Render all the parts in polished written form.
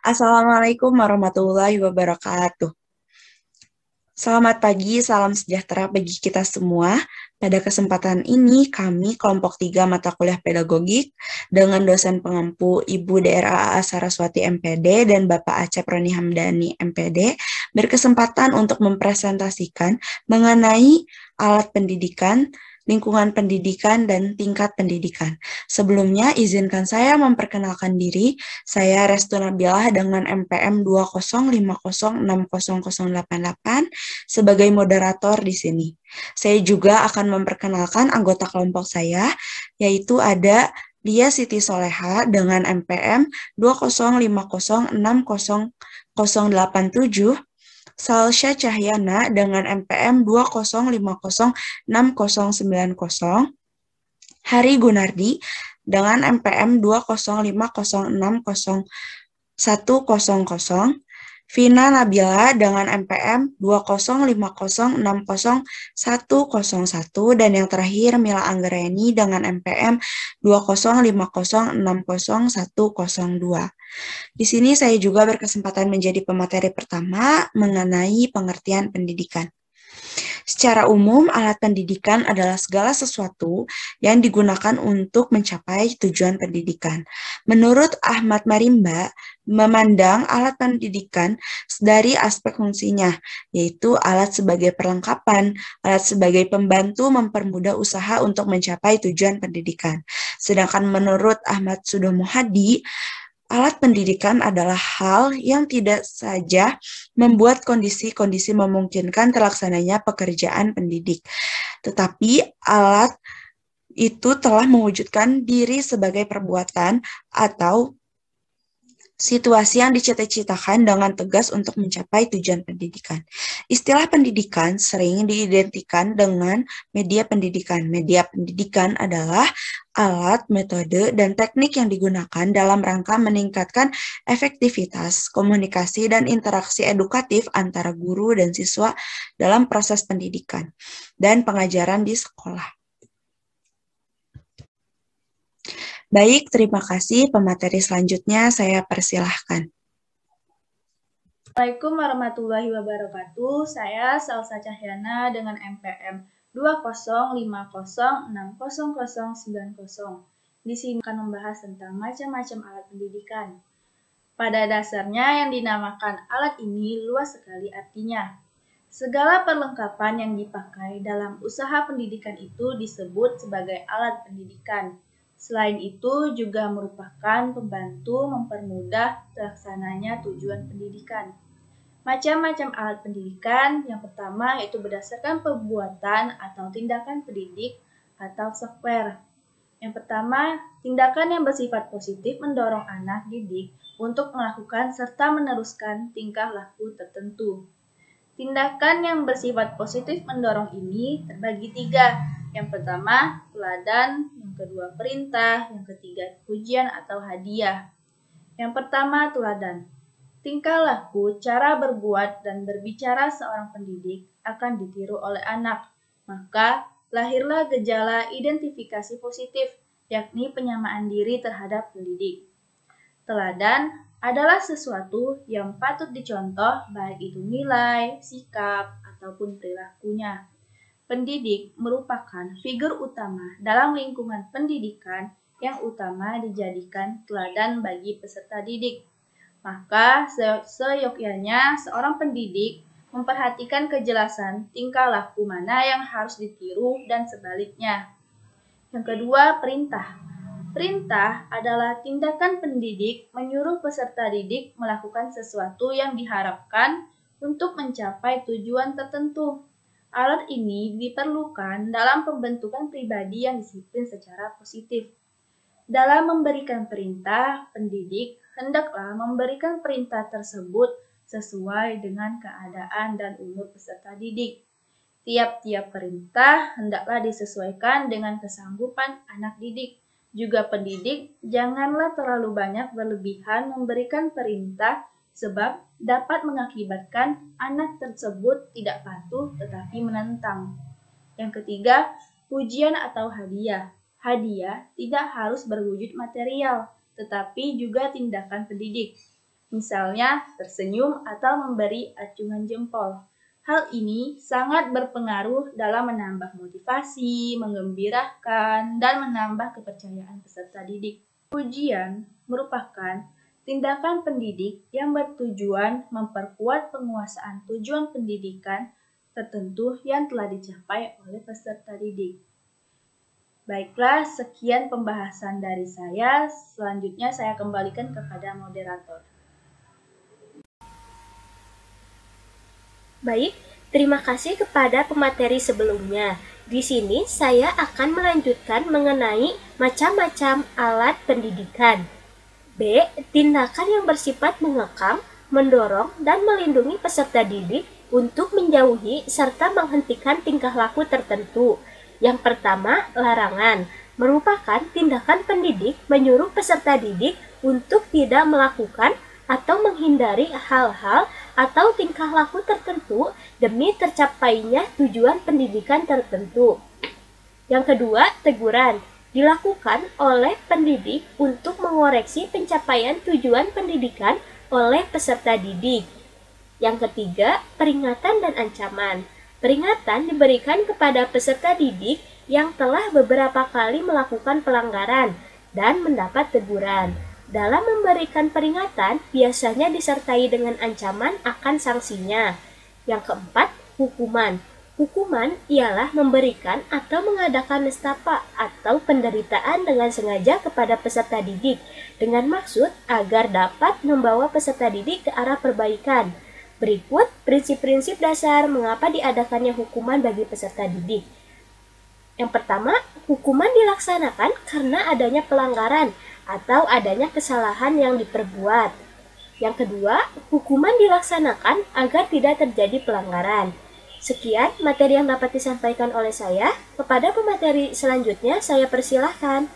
Assalamualaikum warahmatullahi wabarakatuh. Selamat pagi, salam sejahtera bagi kita semua. Pada kesempatan ini, kami kelompok 3 mata kuliah pedagogik dengan dosen pengampu Ibu DRA Saraswati MPD dan Bapak Acep Roni Hamdani MPD berkesempatan untuk mempresentasikan mengenai alat pendidikan, lingkungan pendidikan, dan tingkat pendidikan. Sebelumnya, izinkan saya memperkenalkan diri. Saya Restu Nabilah dengan MPM 205060088 sebagai moderator di sini. Saya juga akan memperkenalkan anggota kelompok saya, yaitu ada Lia Siti Soleha dengan MPM 205060087, Salsya Cahyana dengan MPM 205060090, Hari Gunardi dengan MPM 205060100, Vina Nabila dengan MPM 205060101, dan yang terakhir Mila Anggreni dengan MPM 205060102. Di sini saya juga berkesempatan menjadi pemateri pertama mengenai pengertian pendidikan. Secara umum, alat pendidikan adalah segala sesuatu yang digunakan untuk mencapai tujuan pendidikan. Menurut Ahmad Marimba, memandang alat pendidikan dari aspek fungsinya, yaitu alat sebagai perlengkapan, alat sebagai pembantu mempermudah usaha untuk mencapai tujuan pendidikan. Sedangkan menurut Ahmad Sudomo Hadi, alat pendidikan adalah hal yang tidak saja membuat kondisi-kondisi memungkinkan terlaksananya pekerjaan pendidik, tetapi alat itu telah mewujudkan diri sebagai perbuatan atau situasi yang dicita-citakan dengan tegas untuk mencapai tujuan pendidikan. Istilah pendidikan sering diidentikan dengan media pendidikan. Media pendidikan adalah alat, metode, dan teknik yang digunakan dalam rangka meningkatkan efektivitas, komunikasi, dan interaksi edukatif antara guru dan siswa dalam proses pendidikan dan pengajaran di sekolah. Baik, terima kasih. Pemateri selanjutnya saya persilahkan. Assalamualaikum warahmatullahi wabarakatuh. Saya Salsa Cahyana dengan MPM 205060090. Di sini akan membahas tentang macam-macam alat pendidikan. Pada dasarnya yang dinamakan alat ini luas sekali artinya. Segala perlengkapan yang dipakai dalam usaha pendidikan itu disebut sebagai alat pendidikan. Selain itu juga merupakan pembantu mempermudah terlaksananya tujuan pendidikan. Macam-macam alat pendidikan, yang pertama yaitu berdasarkan perbuatan atau tindakan pendidik atau software. Yang pertama, tindakan yang bersifat positif mendorong anak didik untuk melakukan serta meneruskan tingkah laku tertentu. Tindakan yang bersifat positif mendorong ini terbagi 3. Yang pertama, teladan, yang kedua perintah, yang ketiga pujian atau hadiah. Yang pertama, teladan. Tingkah laku, cara berbuat dan berbicara seorang pendidik akan ditiru oleh anak. Maka, lahirlah gejala identifikasi positif, yakni penyamaan diri terhadap pendidik. Teladan adalah sesuatu yang patut dicontoh, baik itu nilai, sikap, ataupun perilakunya. Pendidik merupakan figur utama dalam lingkungan pendidikan yang utama dijadikan teladan bagi peserta didik. Maka seyogyanya seorang pendidik memperhatikan kejelasan tingkah laku mana yang harus ditiru dan sebaliknya. Yang kedua, perintah. Perintah adalah tindakan pendidik menyuruh peserta didik melakukan sesuatu yang diharapkan untuk mencapai tujuan tertentu. Alat ini diperlukan dalam pembentukan pribadi yang disiplin secara positif. Dalam memberikan perintah, pendidik hendaklah memberikan perintah tersebut sesuai dengan keadaan dan umur peserta didik. Tiap-tiap perintah hendaklah disesuaikan dengan kesanggupan anak didik. Juga pendidik janganlah terlalu banyak berlebihan memberikan perintah sebab dapat mengakibatkan anak tersebut tidak patuh tetapi menentang. Yang ketiga, pujian atau hadiah. Hadiah tidak harus berwujud material, tetapi juga tindakan pendidik. misalnya tersenyum atau memberi acungan jempol. Hal ini sangat berpengaruh dalam menambah motivasi, menggembirakan, dan menambah kepercayaan peserta didik. Pujian merupakan tindakan pendidik yang bertujuan memperkuat penguasaan tujuan pendidikan tertentu yang telah dicapai oleh peserta didik. Baiklah, sekian pembahasan dari saya. Selanjutnya saya kembalikan kepada moderator. Baik, terima kasih kepada pemateri sebelumnya. Di sini saya akan melanjutkan mengenai macam-macam alat pendidikan. B. Tindakan yang bersifat mengekang, mendorong, dan melindungi peserta didik untuk menjauhi serta menghentikan tingkah laku tertentu. Yang pertama, larangan. Merupakan tindakan pendidik menyuruh peserta didik untuk tidak melakukan atau menghindari hal-hal atau tingkah laku tertentu demi tercapainya tujuan pendidikan tertentu. Yang kedua, teguran. Dilakukan oleh pendidik untuk mengoreksi pencapaian tujuan pendidikan oleh peserta didik. Yang ketiga, peringatan dan ancaman. Peringatan diberikan kepada peserta didik yang telah beberapa kali melakukan pelanggaran dan mendapat teguran. Dalam memberikan peringatan, biasanya disertai dengan ancaman akan sanksinya. Yang keempat, hukuman. Hukuman ialah memberikan atau mengadakan nestapa atau penderitaan dengan sengaja kepada peserta didik dengan maksud agar dapat membawa peserta didik ke arah perbaikan. Berikut prinsip-prinsip dasar mengapa diadakannya hukuman bagi peserta didik. Yang pertama, hukuman dilaksanakan karena adanya pelanggaran atau adanya kesalahan yang diperbuat. Yang kedua, hukuman dilaksanakan agar tidak terjadi pelanggaran. Sekian materi yang dapat disampaikan oleh saya. Kepada pemateri selanjutnya, saya persilahkan.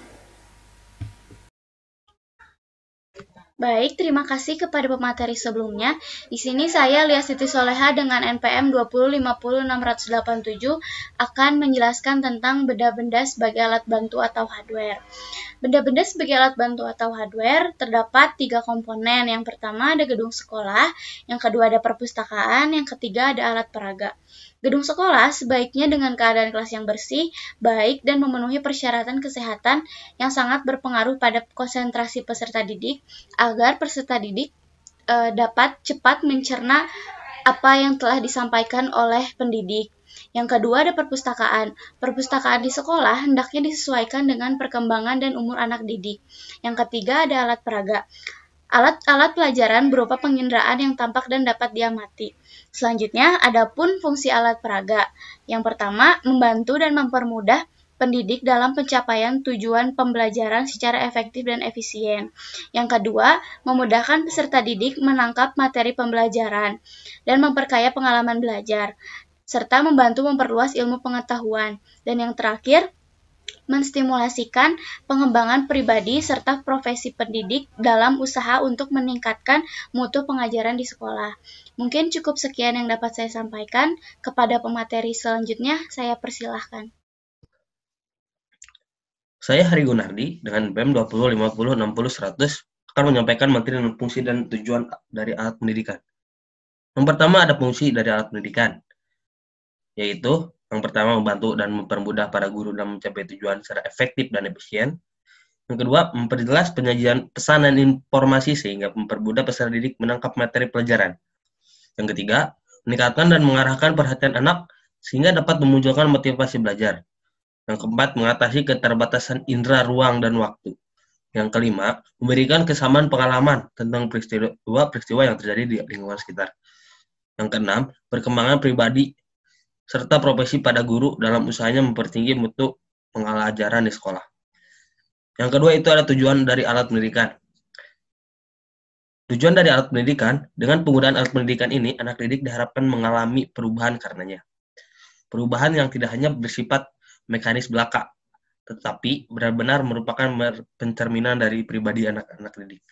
Baik, terima kasih kepada pemateri sebelumnya. Di sini saya Lia Siti Soleha dengan NPM 2050687 akan menjelaskan tentang benda-benda sebagai alat bantu atau hardware. Benda-benda sebagai alat bantu atau hardware terdapat 3 komponen. Yang pertama ada gedung sekolah, yang kedua ada perpustakaan, yang ketiga ada alat peraga. Gedung sekolah sebaiknya dengan keadaan kelas yang bersih, baik, dan memenuhi persyaratan kesehatan yang sangat berpengaruh pada konsentrasi peserta didik, agar peserta didik dapat cepat mencerna apa yang telah disampaikan oleh pendidik. Yang kedua ada perpustakaan. Perpustakaan di sekolah hendaknya disesuaikan dengan perkembangan dan umur anak didik. Yang ketiga ada alat peraga. Alat-alat pelajaran berupa penginderaan yang tampak dan dapat diamati. Selanjutnya, adapun fungsi alat peraga. Yang pertama, membantu dan mempermudah pendidik dalam pencapaian tujuan pembelajaran secara efektif dan efisien. Yang kedua, memudahkan peserta didik menangkap materi pembelajaran dan memperkaya pengalaman belajar, serta membantu memperluas ilmu pengetahuan. Dan yang terakhir, menstimulasikan pengembangan pribadi serta profesi pendidik dalam usaha untuk meningkatkan mutu pengajaran di sekolah. Mungkin cukup sekian yang dapat saya sampaikan. Kepada pemateri selanjutnya, saya persilahkan. Saya Hari Gunardi dengan BEM 20, 50, 60, 100 akan menyampaikan materi dan fungsi dan tujuan dari alat pendidikan. Yang pertama ada fungsi dari alat pendidikan, yaitu yang pertama membantu dan mempermudah para guru dalam mencapai tujuan secara efektif dan efisien. Yang kedua, memperjelas penyajian pesan dan informasi sehingga mempermudah peserta didik menangkap materi pelajaran. Yang ketiga, meningkatkan dan mengarahkan perhatian anak sehingga dapat memunculkan motivasi belajar. Yang keempat, mengatasi keterbatasan indera ruang dan waktu. Yang kelima, memberikan kesamaan pengalaman tentang peristiwa yang terjadi di lingkungan sekitar. Yang keenam, perkembangan pribadi serta profesi pada guru dalam usahanya mempertinggi mutu pengalajaran di sekolah. Yang kedua itu ada tujuan dari alat pendidikan. Tujuan dari alat pendidikan, dengan penggunaan alat pendidikan ini, anak didik diharapkan mengalami perubahan karenanya. Perubahan yang tidak hanya bersifat mekanis belaka, tetapi benar-benar merupakan pencerminan dari pribadi anak-anak didik.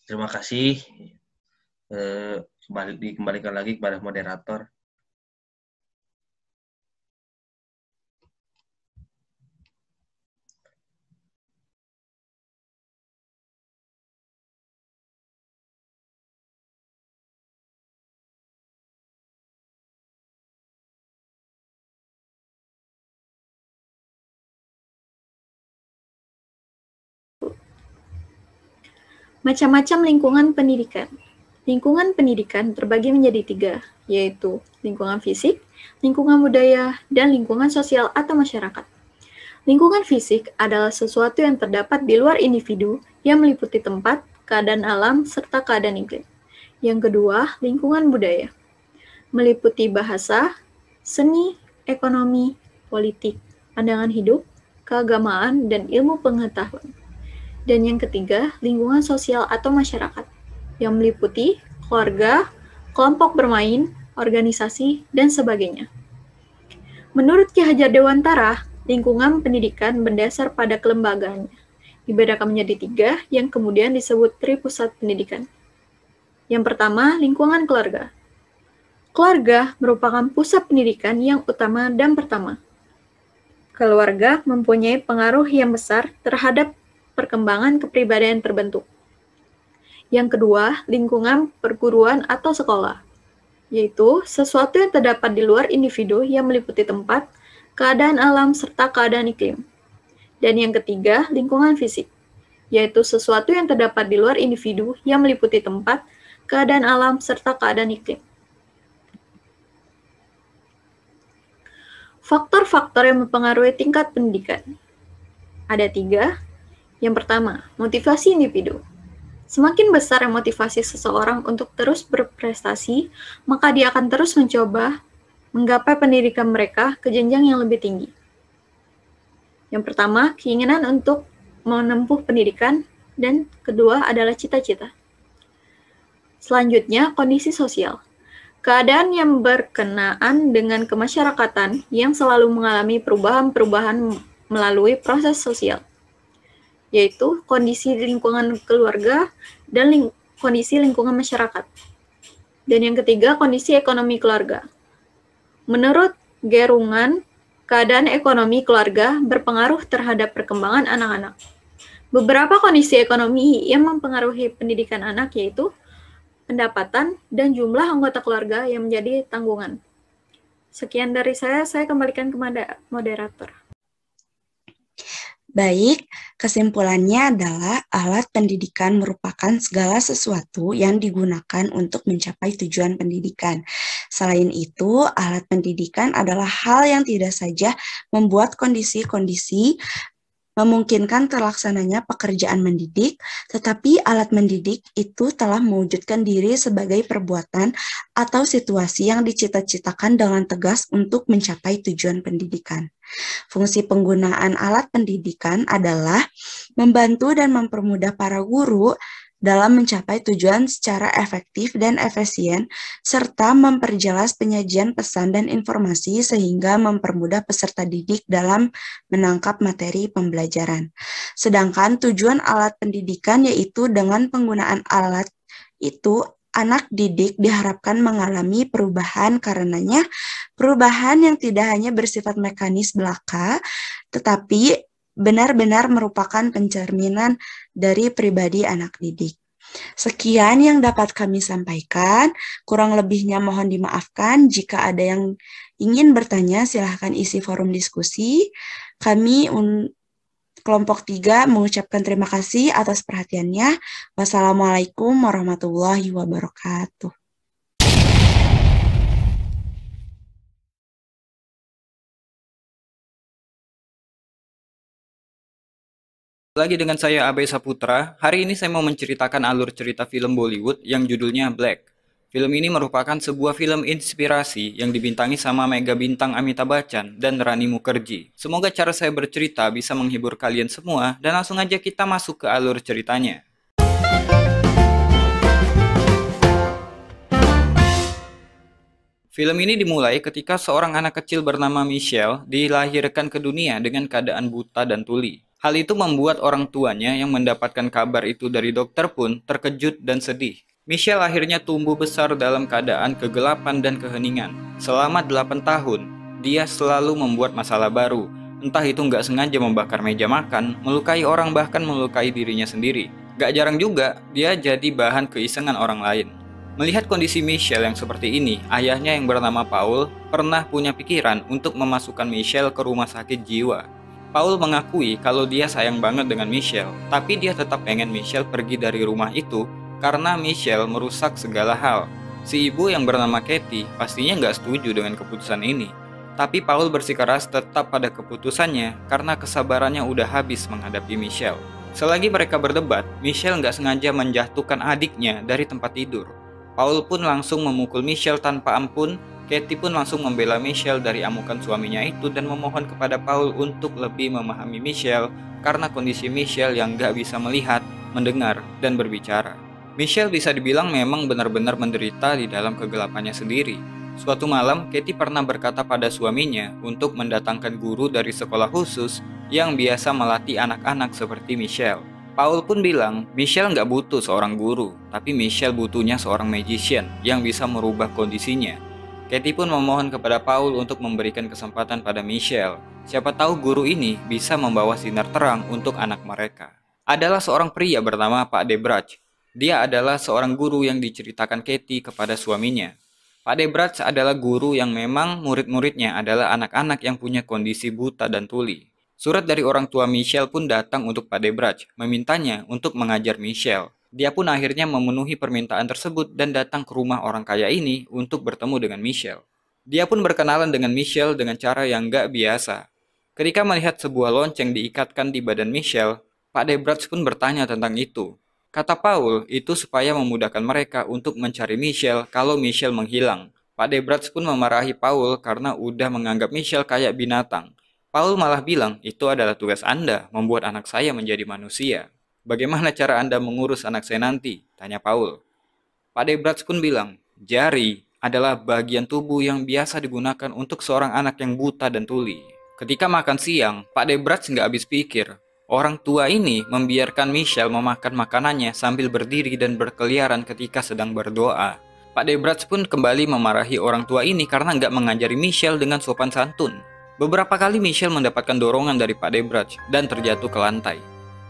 Terima kasih. Dikembalikan lagi kepada moderator. Macam-macam lingkungan pendidikan. Lingkungan pendidikan terbagi menjadi 3, yaitu lingkungan fisik, lingkungan budaya, dan lingkungan sosial atau masyarakat. Lingkungan fisik adalah sesuatu yang terdapat di luar individu yang meliputi tempat, keadaan alam, serta keadaan iklim. Yang kedua, lingkungan budaya. Meliputi bahasa, seni, ekonomi, politik, pandangan hidup, keagamaan, dan ilmu pengetahuan. Dan yang ketiga, lingkungan sosial atau masyarakat, yang meliputi keluarga, kelompok bermain, organisasi, dan sebagainya. Menurut Ki Hajar Dewantara, lingkungan pendidikan berdasar pada kelembagaannya. Dibedakan menjadi 3 yang kemudian disebut tripusat pendidikan. Yang pertama, lingkungan keluarga. Keluarga merupakan pusat pendidikan yang utama dan pertama. Keluarga mempunyai pengaruh yang besar terhadap perkembangan kepribadian terbentuk. Yang kedua, lingkungan perguruan atau sekolah, yaitu sesuatu yang terdapat di luar individu yang meliputi tempat, keadaan alam, serta keadaan iklim. Dan yang ketiga, lingkungan fisik, yaitu sesuatu yang terdapat di luar individu yang meliputi tempat, keadaan alam, serta keadaan iklim. Faktor-faktor yang mempengaruhi tingkat pendidikan. Ada 3. Yang pertama, motivasi individu. Semakin besar motivasi seseorang untuk terus berprestasi, maka dia akan terus mencoba menggapai pendidikan mereka ke jenjang yang lebih tinggi. Yang pertama, keinginan untuk menempuh pendidikan, dan kedua adalah cita-cita. Selanjutnya, kondisi sosial. Keadaan yang berkenaan dengan kemasyarakatan yang selalu mengalami perubahan-perubahan melalui proses sosial, yaitu kondisi lingkungan keluarga dan kondisi lingkungan masyarakat. Dan yang ketiga, kondisi ekonomi keluarga. Menurut Gerungan, keadaan ekonomi keluarga berpengaruh terhadap perkembangan anak-anak. Beberapa kondisi ekonomi yang mempengaruhi pendidikan anak yaitu pendapatan dan jumlah anggota keluarga yang menjadi tanggungan. Sekian dari saya kembalikan kepada moderator. Baik, kesimpulannya adalah alat pendidikan merupakan segala sesuatu yang digunakan untuk mencapai tujuan pendidikan. Selain itu, alat pendidikan adalah hal yang tidak saja membuat kondisi-kondisi memungkinkan terlaksananya pekerjaan mendidik, tetapi alat mendidik itu telah mewujudkan diri sebagai perbuatan atau situasi yang dicita-citakan dengan tegas untuk mencapai tujuan pendidikan. Fungsi penggunaan alat pendidikan adalah membantu dan mempermudah para guru dalam mencapai tujuan secara efektif dan efisien, serta memperjelas penyajian pesan dan informasi sehingga mempermudah peserta didik dalam menangkap materi pembelajaran. Sedangkan tujuan alat pendidikan yaitu dengan penggunaan alat itu, anak didik diharapkan mengalami perubahan karenanya, perubahan yang tidak hanya bersifat mekanis belaka, tetapi benar-benar merupakan pencerminan dari pribadi anak didik. Sekian yang dapat kami sampaikan, kurang lebihnya mohon dimaafkan. Jika ada yang ingin bertanya, silahkan isi forum diskusi. Kami kelompok 3 mengucapkan terima kasih atas perhatiannya. Wassalamualaikum warahmatullahi wabarakatuh. Lagi dengan saya Abai Saputra. Hari ini saya mau menceritakan alur cerita film Bollywood yang judulnya Black. Film ini merupakan sebuah film inspirasi yang dibintangi sama mega bintang Amitabh Bachchan dan Rani Mukherjee. Semoga cara saya bercerita bisa menghibur kalian semua, dan langsung aja kita masuk ke alur ceritanya. Film ini dimulai ketika seorang anak kecil bernama Michelle dilahirkan ke dunia dengan keadaan buta dan tuli. Hal itu membuat orang tuanya yang mendapatkan kabar itu dari dokter pun terkejut dan sedih. Michelle akhirnya tumbuh besar dalam keadaan kegelapan dan keheningan. Selama 8 tahun, dia selalu membuat masalah baru. Entah itu nggak sengaja membakar meja makan, melukai orang, bahkan melukai dirinya sendiri. Gak jarang juga, dia jadi bahan keisengan orang lain. Melihat kondisi Michelle yang seperti ini, ayahnya yang bernama Paul pernah punya pikiran untuk memasukkan Michelle ke rumah sakit jiwa. Paul mengakui kalau dia sayang banget dengan Michelle, tapi dia tetap pengen Michelle pergi dari rumah itu karena Michelle merusak segala hal. Si ibu yang bernama Katie pastinya nggak setuju dengan keputusan ini. Tapi Paul bersikeras tetap pada keputusannya karena kesabarannya udah habis menghadapi Michelle. Selagi mereka berdebat, Michelle nggak sengaja menjatuhkan adiknya dari tempat tidur. Paul pun langsung memukul Michelle tanpa ampun. Katie pun langsung membela Michelle dari amukan suaminya itu dan memohon kepada Paul untuk lebih memahami Michelle karena kondisi Michelle yang nggak bisa melihat, mendengar, dan berbicara. Michelle bisa dibilang memang benar-benar menderita di dalam kegelapannya sendiri. Suatu malam, Katie pernah berkata pada suaminya untuk mendatangkan guru dari sekolah khusus yang biasa melatih anak-anak seperti Michelle. Paul pun bilang, Michelle nggak butuh seorang guru, tapi Michelle butuhnya seorang magician yang bisa merubah kondisinya. Katie pun memohon kepada Paul untuk memberikan kesempatan pada Michelle. Siapa tahu guru ini bisa membawa sinar terang untuk anak mereka. Adalah seorang pria bernama Pak Debrach. Dia adalah seorang guru yang diceritakan Katie kepada suaminya. Pak Debrach adalah guru yang memang murid-muridnya adalah anak-anak yang punya kondisi buta dan tuli. Surat dari orang tua Michelle pun datang untuk Pak Debrach, memintanya untuk mengajar Michelle. Dia pun akhirnya memenuhi permintaan tersebut dan datang ke rumah orang kaya ini untuk bertemu dengan Michelle. Dia pun berkenalan dengan Michelle dengan cara yang gak biasa. Ketika melihat sebuah lonceng diikatkan di badan Michelle, Pak Debrach pun bertanya tentang itu. Kata Paul, itu supaya memudahkan mereka untuk mencari Michelle kalau Michelle menghilang. Pak Debrach pun memarahi Paul karena udah menganggap Michelle kayak binatang. Paul malah bilang, itu adalah tugas Anda, membuat anak saya menjadi manusia. Bagaimana cara Anda mengurus anak saya nanti? Tanya Paul. Pak Debrach pun bilang, jari adalah bagian tubuh yang biasa digunakan untuk seorang anak yang buta dan tuli. Ketika makan siang, Pak Debrach nggak habis pikir. Orang tua ini membiarkan Michelle memakan makanannya sambil berdiri dan berkeliaran ketika sedang berdoa. Pak Debrach pun kembali memarahi orang tua ini karena nggak mengajari Michelle dengan sopan santun. Beberapa kali Michelle mendapatkan dorongan dari Pak Debrach dan terjatuh ke lantai.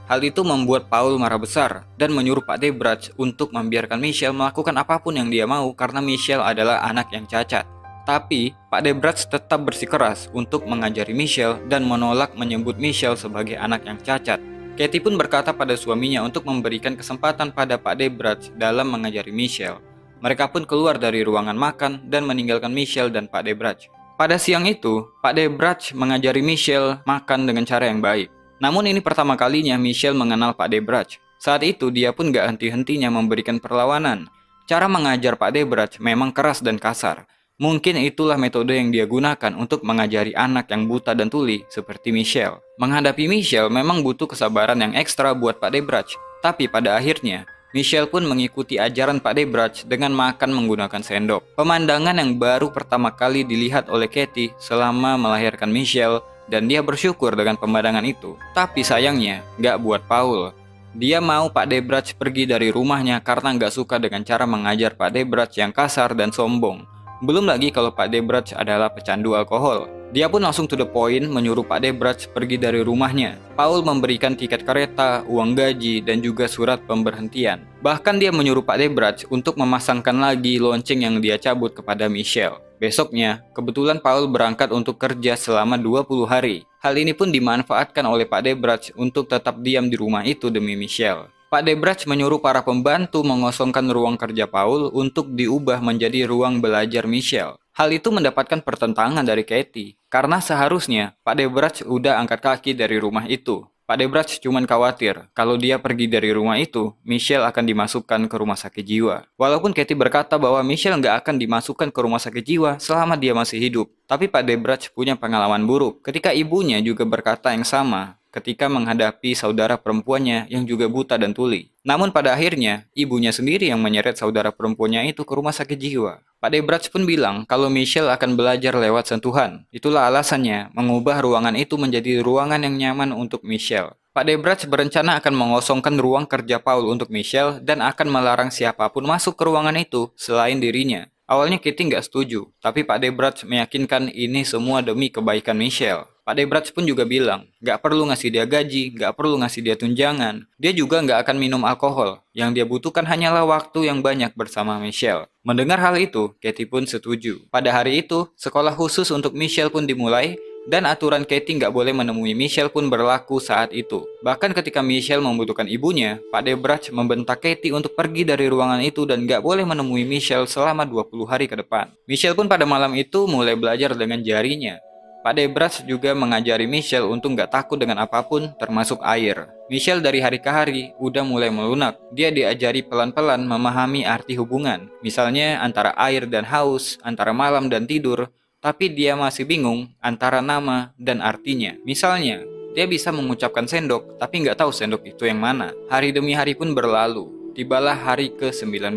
Hal itu membuat Paul marah besar dan menyuruh Pak Debrach untuk membiarkan Michelle melakukan apapun yang dia mau karena Michelle adalah anak yang cacat. Tapi, Pak Debrach tetap bersikeras untuk mengajari Michelle dan menolak menyebut Michelle sebagai anak yang cacat. Katie pun berkata pada suaminya untuk memberikan kesempatan pada Pak Debrach dalam mengajari Michelle. Mereka pun keluar dari ruangan makan dan meninggalkan Michelle dan Pak Debrach. Pada siang itu, Pak Debrach mengajari Michelle makan dengan cara yang baik. Namun ini pertama kalinya Michelle mengenal Pak Debrach. Saat itu dia pun gak henti-hentinya memberikan perlawanan. Cara mengajar Pak Debrach memang keras dan kasar. Mungkin itulah metode yang dia gunakan untuk mengajari anak yang buta dan tuli seperti Michelle. Menghadapi Michelle memang butuh kesabaran yang ekstra buat Pak Debrach. Tapi pada akhirnya, Michelle pun mengikuti ajaran Pak Debrach dengan makan menggunakan sendok. Pemandangan yang baru pertama kali dilihat oleh Katie selama melahirkan Michelle, dan dia bersyukur dengan pemandangan itu. Tapi sayangnya, gak buat Paul. Dia mau Pak Debrach pergi dari rumahnya karena gak suka dengan cara mengajar Pak Debrach yang kasar dan sombong. Belum lagi kalau Pak Debrach adalah pecandu alkohol. Dia pun langsung to the point menyuruh Pak Debrach pergi dari rumahnya. Paul memberikan tiket kereta, uang gaji, dan juga surat pemberhentian. Bahkan dia menyuruh Pak Debrach untuk memasangkan lagi lonceng yang dia cabut kepada Michelle. Besoknya, kebetulan Paul berangkat untuk kerja selama 20 hari. Hal ini pun dimanfaatkan oleh Pak Debrach untuk tetap diam di rumah itu demi Michelle. Pak Debrach menyuruh para pembantu mengosongkan ruang kerja Paul untuk diubah menjadi ruang belajar Michelle. Hal itu mendapatkan pertentangan dari Katie, karena seharusnya Pak Debrach udah angkat kaki dari rumah itu. Pak Debrach cuma khawatir kalau dia pergi dari rumah itu, Michelle akan dimasukkan ke rumah sakit jiwa. Walaupun Katie berkata bahwa Michelle nggak akan dimasukkan ke rumah sakit jiwa selama dia masih hidup. Tapi Pak Debrach punya pengalaman buruk ketika ibunya juga berkata yang sama ketika menghadapi saudara perempuannya yang juga buta dan tuli. Namun pada akhirnya, ibunya sendiri yang menyeret saudara perempuannya itu ke rumah sakit jiwa. Pak Debrach pun bilang kalau Michelle akan belajar lewat sentuhan. Itulah alasannya mengubah ruangan itu menjadi ruangan yang nyaman untuk Michelle. Pak Debrach berencana akan mengosongkan ruang kerja Paul untuk Michelle dan akan melarang siapapun masuk ke ruangan itu selain dirinya. Awalnya Katie nggak setuju, tapi Pak Debrach meyakinkan ini semua demi kebaikan Michelle. Pak Debrach pun juga bilang, nggak perlu ngasih dia gaji, nggak perlu ngasih dia tunjangan. Dia juga nggak akan minum alkohol. Yang dia butuhkan hanyalah waktu yang banyak bersama Michelle. Mendengar hal itu, Katie pun setuju. Pada hari itu, sekolah khusus untuk Michelle pun dimulai. Dan aturan Katie nggak boleh menemui Michelle pun berlaku saat itu. Bahkan ketika Michelle membutuhkan ibunya, Pak Debruch membentak Katie untuk pergi dari ruangan itu dan nggak boleh menemui Michelle selama 20 hari ke depan. Michelle pun pada malam itu mulai belajar dengan jarinya. Pak Debruch juga mengajari Michelle untuk nggak takut dengan apapun, termasuk air. Michelle dari hari ke hari udah mulai melunak. Dia diajari pelan-pelan memahami arti hubungan. Misalnya antara air dan haus, antara malam dan tidur. Tapi dia masih bingung antara nama dan artinya. Misalnya, dia bisa mengucapkan sendok, tapi nggak tahu sendok itu yang mana. Hari demi hari pun berlalu. Tibalah hari ke-19,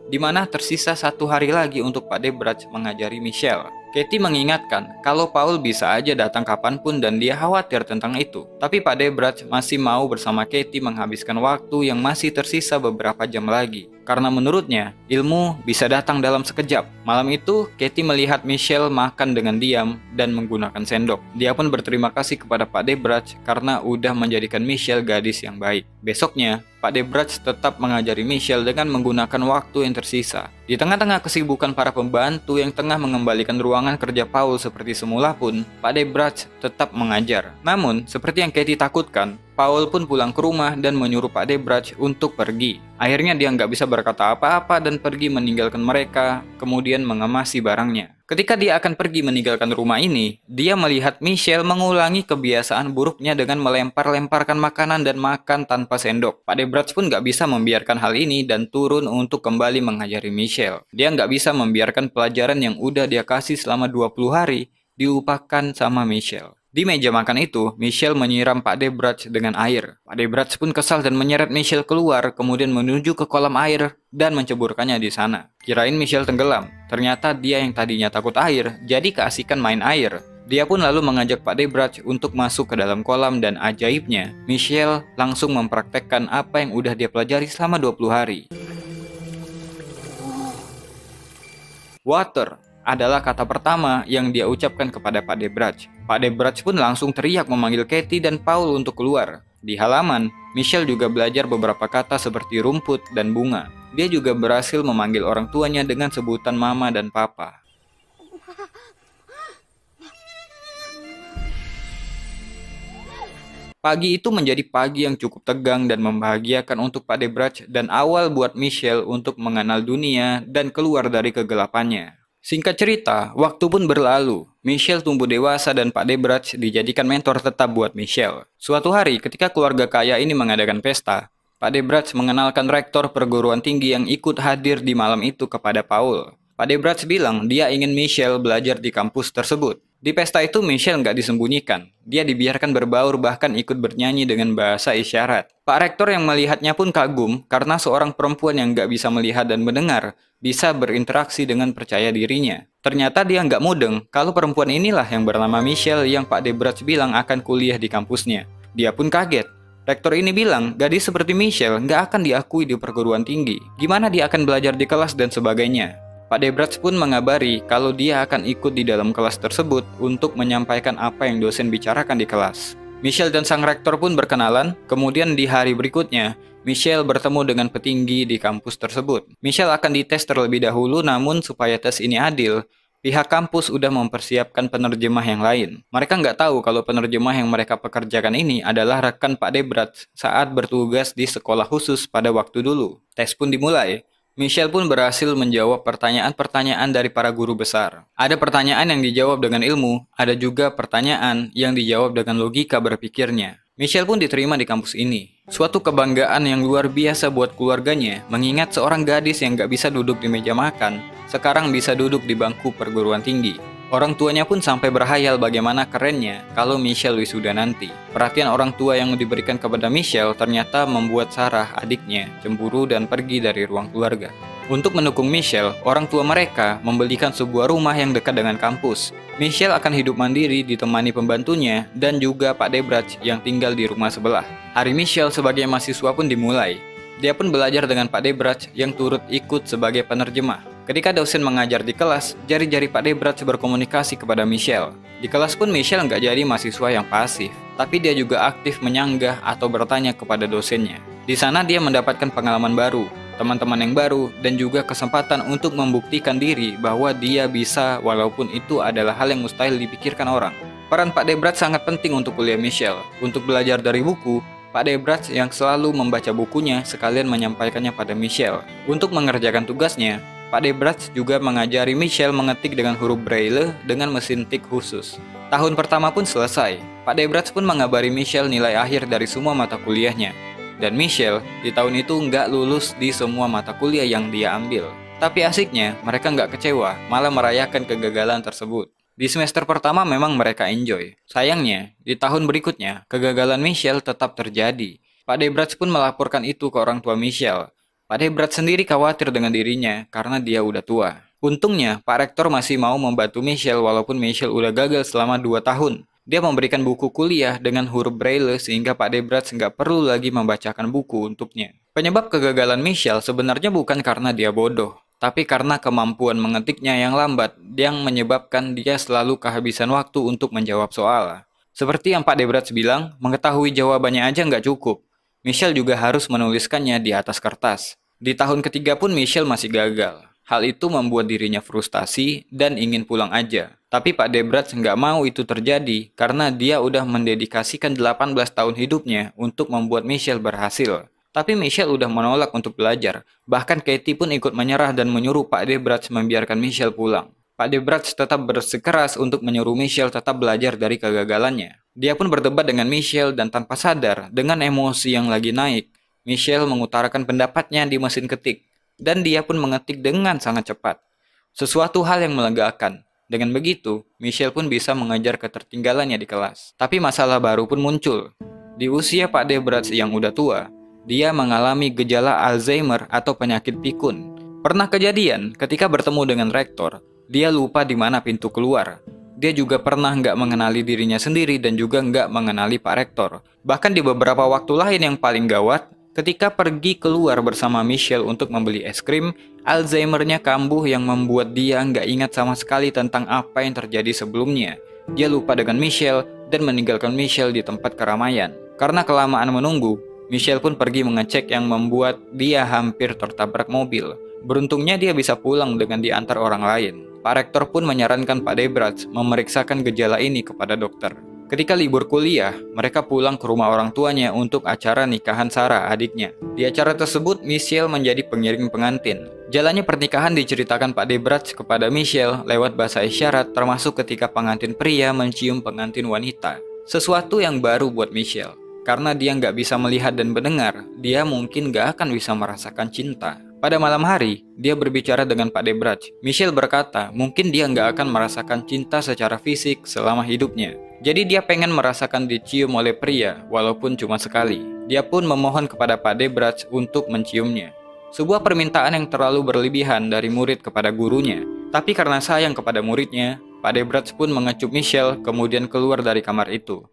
di mana tersisa 1 hari lagi untuk Pak Debruch mengajari Michelle. Katie mengingatkan kalau Paul bisa aja datang kapanpun dan dia khawatir tentang itu. Tapi Pak Debruch masih mau bersama Katie menghabiskan waktu yang masih tersisa beberapa jam lagi. Karena menurutnya, ilmu bisa datang dalam sekejap. Malam itu, Katie melihat Michelle makan dengan diam dan menggunakan sendok. Dia pun berterima kasih kepada Pak Debruch karena udah menjadikan Michelle gadis yang baik. Besoknya, Pak Debruch tetap mengajari Michelle dengan menggunakan waktu yang tersisa. Di tengah-tengah kesibukan para pembantu yang tengah mengembalikan ruangan kerja Paul seperti semula pun, Pak Debruch tetap mengajar. Namun, seperti yang Katie takutkan, Paul pun pulang ke rumah dan menyuruh Pak Debruch untuk pergi. Akhirnya dia nggak bisa berkata apa-apa dan pergi meninggalkan mereka, kemudian mengemasi barangnya. Ketika dia akan pergi meninggalkan rumah ini, dia melihat Michelle mengulangi kebiasaan buruknya dengan melempar-lemparkan makanan dan makan tanpa sendok. Pak Debruch pun nggak bisa membiarkan hal ini dan turun untuk kembali mengajari Michelle. Dia nggak bisa membiarkan pelajaran yang udah dia kasih selama 20 hari dilupakan sama Michelle. Di meja makan itu, Michelle menyiram Pak Debruch dengan air. Pak Debruch pun kesal dan menyeret Michelle keluar, kemudian menuju ke kolam air dan menceburkannya di sana. Kirain Michelle tenggelam. Ternyata dia yang tadinya takut air, jadi keasikan main air. Dia pun lalu mengajak Pak Debruch untuk masuk ke dalam kolam dan ajaibnya, Michelle langsung mempraktekkan apa yang udah dia pelajari selama 20 hari. Water adalah kata pertama yang dia ucapkan kepada Pak Debruch. Pak Debruch pun langsung teriak memanggil Katie dan Paul untuk keluar. Di halaman, Michelle juga belajar beberapa kata seperti rumput dan bunga. Dia juga berhasil memanggil orang tuanya dengan sebutan mama dan papa. Pagi itu menjadi pagi yang cukup tegang dan membahagiakan untuk Pak Debruch dan awal buat Michelle untuk mengenal dunia dan keluar dari kegelapannya. Singkat cerita, waktu pun berlalu. Michelle tumbuh dewasa dan Pak Debruch dijadikan mentor tetap buat Michelle. Suatu hari, ketika keluarga kaya ini mengadakan pesta, Pak Debruch mengenalkan rektor perguruan tinggi yang ikut hadir di malam itu kepada Paul. Pak Debruch bilang dia ingin Michelle belajar di kampus tersebut. Di pesta itu Michelle nggak disembunyikan. Dia dibiarkan berbaur bahkan ikut bernyanyi dengan bahasa isyarat. Pak Rektor yang melihatnya pun kagum karena seorang perempuan yang nggak bisa melihat dan mendengar bisa berinteraksi dengan percaya dirinya. Ternyata dia nggak mudeng kalau perempuan inilah yang bernama Michelle yang Pak Debruch bilang akan kuliah di kampusnya. Dia pun kaget. Rektor ini bilang gadis seperti Michelle nggak akan diakui di perguruan tinggi. Gimana dia akan belajar di kelas dan sebagainya. Pak Debruch pun mengabari kalau dia akan ikut di dalam kelas tersebut untuk menyampaikan apa yang dosen bicarakan di kelas. Michelle dan sang rektor pun berkenalan, kemudian di hari berikutnya, Michelle bertemu dengan petinggi di kampus tersebut. Michelle akan dites terlebih dahulu, namun supaya tes ini adil, pihak kampus udah mempersiapkan penerjemah yang lain. Mereka nggak tahu kalau penerjemah yang mereka pekerjakan ini adalah rekan Pak Debruch saat bertugas di sekolah khusus pada waktu dulu. Tes pun dimulai. Michelle pun berhasil menjawab pertanyaan-pertanyaan dari para guru besar. Ada pertanyaan yang dijawab dengan ilmu, ada juga pertanyaan yang dijawab dengan logika berpikirnya. Michelle pun diterima di kampus ini. Suatu kebanggaan yang luar biasa buat keluarganya, mengingat seorang gadis yang gak bisa duduk di meja makan, sekarang bisa duduk di bangku perguruan tinggi. Orang tuanya pun sampai berhayal bagaimana kerennya kalau Michelle wisuda nanti. Perhatian orang tua yang diberikan kepada Michelle ternyata membuat Sarah, adiknya, cemburu dan pergi dari ruang keluarga. Untuk mendukung Michelle, orang tua mereka membelikan sebuah rumah yang dekat dengan kampus. Michelle akan hidup mandiri ditemani pembantunya dan juga Pak Debruch yang tinggal di rumah sebelah. Hari Michelle sebagai mahasiswa pun dimulai. Dia pun belajar dengan Pak Debruch yang turut ikut sebagai penerjemah. Ketika dosen mengajar di kelas, jari-jari Pak Debruch berkomunikasi kepada Michelle. Di kelas pun Michelle nggak jadi mahasiswa yang pasif, tapi dia juga aktif menyanggah atau bertanya kepada dosennya. Di sana dia mendapatkan pengalaman baru, teman-teman yang baru, dan juga kesempatan untuk membuktikan diri bahwa dia bisa walaupun itu adalah hal yang mustahil dipikirkan orang. Peran Pak Debrat sangat penting untuk kuliah Michelle. Untuk belajar dari buku, Pak Debrat yang selalu membaca bukunya sekalian menyampaikannya pada Michelle. Untuk mengerjakan tugasnya, Pak Debrat juga mengajari Michelle mengetik dengan huruf Braille dengan mesin tik khusus. Tahun pertama pun selesai. Pak Debrat pun mengabari Michelle nilai akhir dari semua mata kuliahnya. Dan Michelle di tahun itu nggak lulus di semua mata kuliah yang dia ambil. Tapi asiknya, mereka nggak kecewa, malah merayakan kegagalan tersebut. Di semester pertama memang mereka enjoy. Sayangnya, di tahun berikutnya, kegagalan Michelle tetap terjadi. Pak Debrat pun melaporkan itu ke orang tua Michelle. Pak Debrat sendiri khawatir dengan dirinya karena dia udah tua. Untungnya, Pak Rektor masih mau membantu Michelle walaupun Michelle udah gagal selama 2 tahun. Dia memberikan buku kuliah dengan huruf Braille sehingga Pak Debrat nggak perlu lagi membacakan buku untuknya. Penyebab kegagalan Michelle sebenarnya bukan karena dia bodoh, tapi karena kemampuan mengetiknya yang lambat yang menyebabkan dia selalu kehabisan waktu untuk menjawab soal. Seperti yang Pak Debrat bilang, mengetahui jawabannya aja nggak cukup. Michelle juga harus menuliskannya di atas kertas. Di tahun ketiga pun Michelle masih gagal. Hal itu membuat dirinya frustasi dan ingin pulang aja. Tapi Pak Debrat nggak mau itu terjadi karena dia udah mendedikasikan 18 tahun hidupnya untuk membuat Michelle berhasil. Tapi Michelle udah menolak untuk belajar. Bahkan Katie pun ikut menyerah dan menyuruh Pak Debrat membiarkan Michelle pulang. Pak Debrat tetap bersikeras untuk menyuruh Michelle tetap belajar dari kegagalannya. Dia pun berdebat dengan Michelle dan tanpa sadar, dengan emosi yang lagi naik, Michelle mengutarakan pendapatnya di mesin ketik. Dan dia pun mengetik dengan sangat cepat. Sesuatu hal yang melegakan. Dengan begitu, Michelle pun bisa mengejar ketertinggalannya di kelas. Tapi masalah baru pun muncul. Di usia Pak Debrat yang udah tua, dia mengalami gejala Alzheimer atau penyakit pikun. Pernah kejadian ketika bertemu dengan rektor, dia lupa di mana pintu keluar. Dia juga pernah nggak mengenali dirinya sendiri dan juga nggak mengenali Pak Rektor. Bahkan di beberapa waktu lain yang paling gawat, ketika pergi keluar bersama Michelle untuk membeli es krim, Alzheimer-nya kambuh yang membuat dia nggak ingat sama sekali tentang apa yang terjadi sebelumnya. Dia lupa dengan Michelle dan meninggalkan Michelle di tempat keramaian. Karena kelamaan menunggu, Michelle pun pergi mengecek yang membuat dia hampir tertabrak mobil. Beruntungnya dia bisa pulang dengan diantar orang lain. Pak Rektor pun menyarankan Pak Debrat memeriksakan gejala ini kepada dokter. Ketika libur kuliah, mereka pulang ke rumah orang tuanya untuk acara nikahan Sarah, adiknya. Di acara tersebut, Michelle menjadi pengiring pengantin. Jalannya pernikahan diceritakan Pak Debrat kepada Michelle lewat bahasa isyarat, termasuk ketika pengantin pria mencium pengantin wanita. Sesuatu yang baru buat Michelle. Karena dia nggak bisa melihat dan mendengar, dia mungkin nggak akan bisa merasakan cinta. Pada malam hari, dia berbicara dengan Pak Debrat. Michelle berkata, mungkin dia nggak akan merasakan cinta secara fisik selama hidupnya. Jadi dia pengen merasakan dicium oleh pria, walaupun cuma sekali. Dia pun memohon kepada Pak Debrat untuk menciumnya. Sebuah permintaan yang terlalu berlebihan dari murid kepada gurunya. Tapi karena sayang kepada muridnya, Pak Debrat pun mengecup Michelle kemudian keluar dari kamar itu.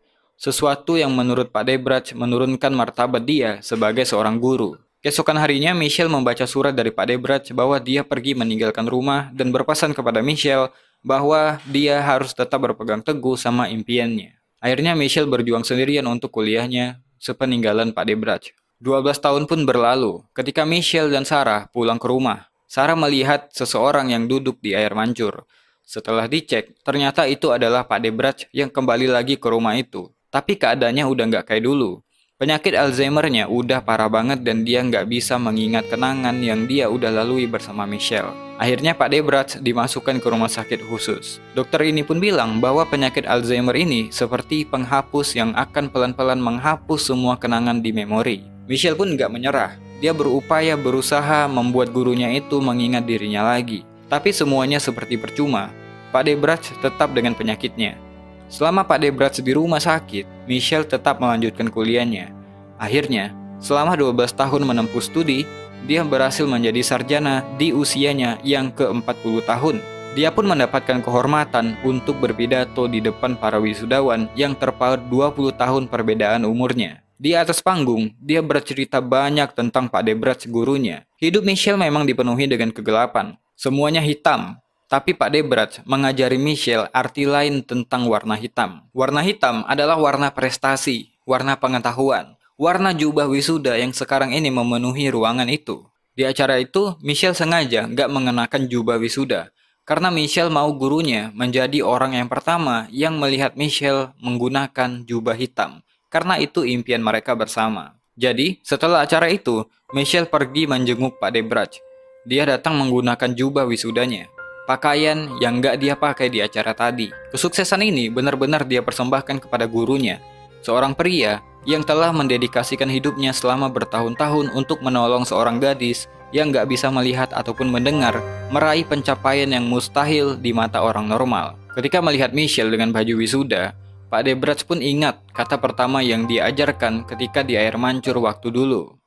Sesuatu yang menurut Pak Debrat menurunkan martabat dia sebagai seorang guru. Keesokan harinya, Michelle membaca surat dari Pak Debrat bahwa dia pergi meninggalkan rumah dan berpesan kepada Michelle bahwa dia harus tetap berpegang teguh sama impiannya. Akhirnya Michelle berjuang sendirian untuk kuliahnya sepeninggalan Pak Debrat. 12 tahun pun berlalu. Ketika Michelle dan Sarah pulang ke rumah, Sarah melihat seseorang yang duduk di air mancur. Setelah dicek, ternyata itu adalah Pak Debrat yang kembali lagi ke rumah itu. Tapi keadaannya udah nggak kayak dulu. Penyakit Alzheimer-nya udah parah banget dan dia nggak bisa mengingat kenangan yang dia udah lalui bersama Michelle. Akhirnya Pak Debrat dimasukkan ke rumah sakit khusus. Dokter ini pun bilang bahwa penyakit Alzheimer ini seperti penghapus yang akan pelan-pelan menghapus semua kenangan di memori. Michelle pun nggak menyerah. Dia berupaya berusaha membuat gurunya itu mengingat dirinya lagi. Tapi semuanya seperti percuma. Pak Debrat tetap dengan penyakitnya. Selama Pak Debrat di rumah sakit, Michelle tetap melanjutkan kuliahnya. Akhirnya, selama 12 tahun menempuh studi, dia berhasil menjadi sarjana di usianya yang ke-40 tahun. Dia pun mendapatkan kehormatan untuk berpidato di depan para wisudawan yang terpaut 20 tahun perbedaan umurnya. Di atas panggung, dia bercerita banyak tentang Pak Debrat gurunya. Hidup Michelle memang dipenuhi dengan kegelapan. Semuanya hitam. Tapi Pak Debrat mengajari Michelle arti lain tentang warna hitam. Warna hitam adalah warna prestasi, warna pengetahuan, warna jubah wisuda yang sekarang ini memenuhi ruangan itu. Di acara itu, Michelle sengaja nggak mengenakan jubah wisuda, karena Michelle mau gurunya menjadi orang yang pertama yang melihat Michelle menggunakan jubah hitam, karena itu impian mereka bersama. Jadi, setelah acara itu, Michelle pergi menjenguk Pak Debraj. Dia datang menggunakan jubah wisudanya, pakaian yang gak dia pakai di acara tadi. Kesuksesan ini benar-benar dia persembahkan kepada gurunya, seorang pria yang telah mendedikasikan hidupnya selama bertahun-tahun untuk menolong seorang gadis yang gak bisa melihat ataupun mendengar meraih pencapaian yang mustahil di mata orang normal. Ketika melihat Michelle dengan baju wisuda, Pak Debraj pun ingat kata pertama yang dia ajarkan ketika di air mancur waktu dulu.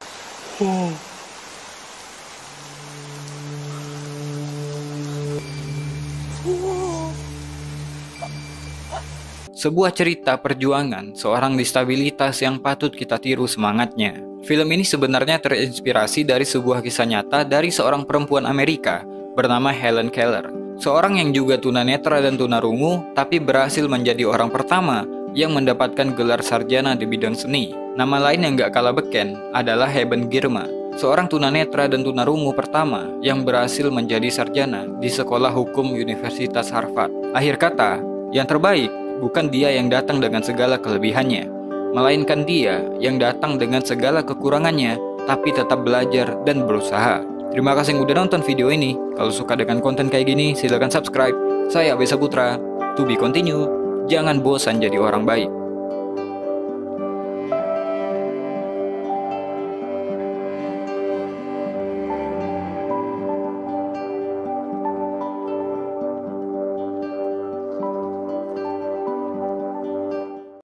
Sebuah cerita perjuangan seorang disabilitas yang patut kita tiru semangatnya. Film ini sebenarnya terinspirasi dari sebuah kisah nyata dari seorang perempuan Amerika bernama Helen Keller. Seorang yang juga tunanetra dan tunarungu, tapi berhasil menjadi orang pertama yang mendapatkan gelar sarjana di bidang seni. Nama lain yang gak kalah beken adalah Heben Girma, seorang tunanetra dan tunarungu pertama yang berhasil menjadi sarjana di Sekolah Hukum Universitas Harvard. Akhir kata, yang terbaik bukan dia yang datang dengan segala kelebihannya, melainkan dia yang datang dengan segala kekurangannya, tapi tetap belajar dan berusaha. Terima kasih yang udah nonton video ini. Kalau suka dengan konten kayak gini, silahkan subscribe. Saya Abesa Putra. To be continue. Jangan bosan jadi orang baik.